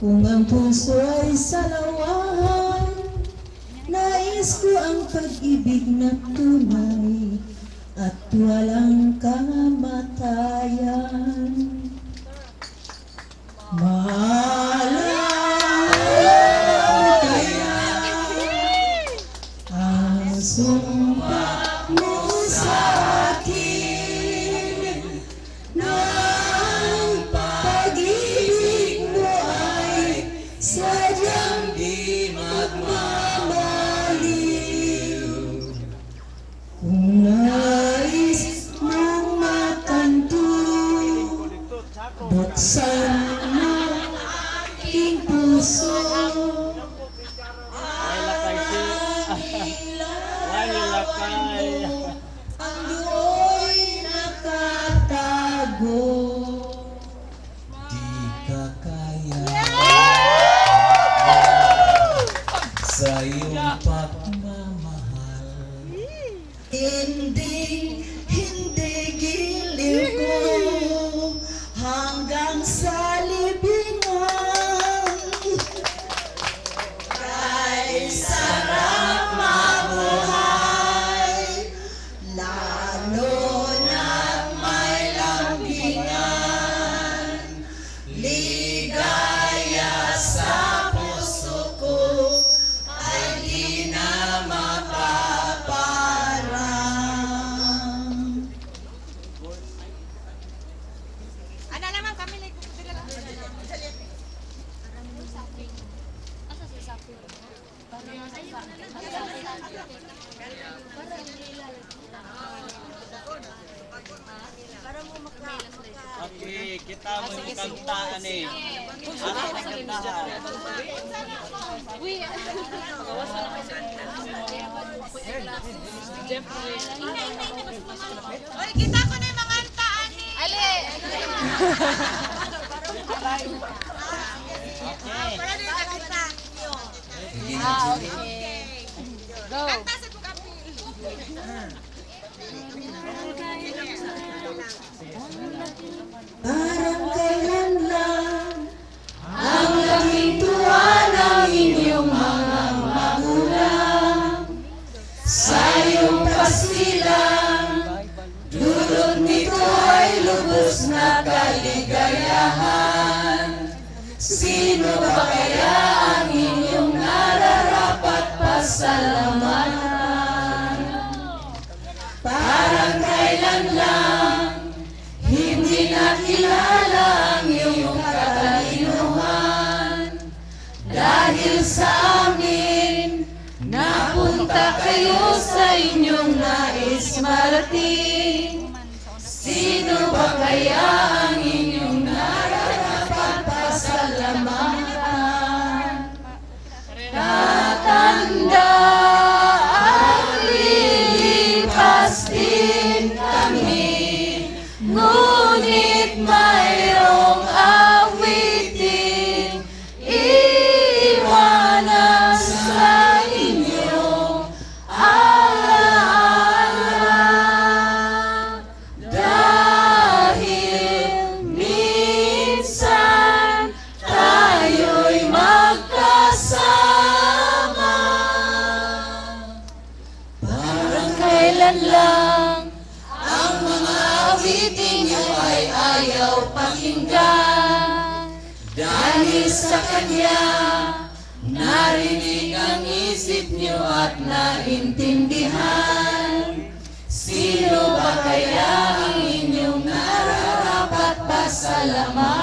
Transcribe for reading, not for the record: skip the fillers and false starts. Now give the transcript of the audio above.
Kung ang puso ay salawahan, nais ko ang pag-ibig na tunay at walang kamatayan. Mahalan kaya ang sumpa mo sa akin na ang pag-ibig mo ay sadyang di magmamaliw. Kung nais mong matanto, buksan aking puso. Ang do'y nakatago. Di ka kaya sa iyong pagmamahal. Hindi giliw ko hanggang sa libingan. Kay sarap mabuhay, lalo na't may lambingan. Ligaya sa puso ko ay di na mapaparang. Ano naman kami like Okay, kita mo yung kantaan eh. Ano ang kantahan? Oy, kita ko na yung mga antaan ni. Ali! Para din nakita. Okay. Go. Kanta sa kukapi. Parang kailan lang ang laking tuwa ng inyong mga magulang. Sa iyong pasilang, dulot nito ay lubos na kaligayahan. Sino ba kaya ang inyong nararapat pasalamatan? Parang kailan lang hindi nakilala ang iyong katalinuhan. Dahil sa amin, napunta kayo sa inyong nais marating. Sino ba kaya ang inyong nararapat pasalamatan? Tatanda at lilipas din kami, ngunit mayroong awitin iiwanan sa inyo alaala. Dahil minsan tayo'y magkasama. Parang kailan lang ang mga awitin niyo ay ayaw pakinggan. Dahil sa Kanya, narinig ang isip niyo at naintindihan. Sino ba kaya ang inyong nararapat pasalamatan?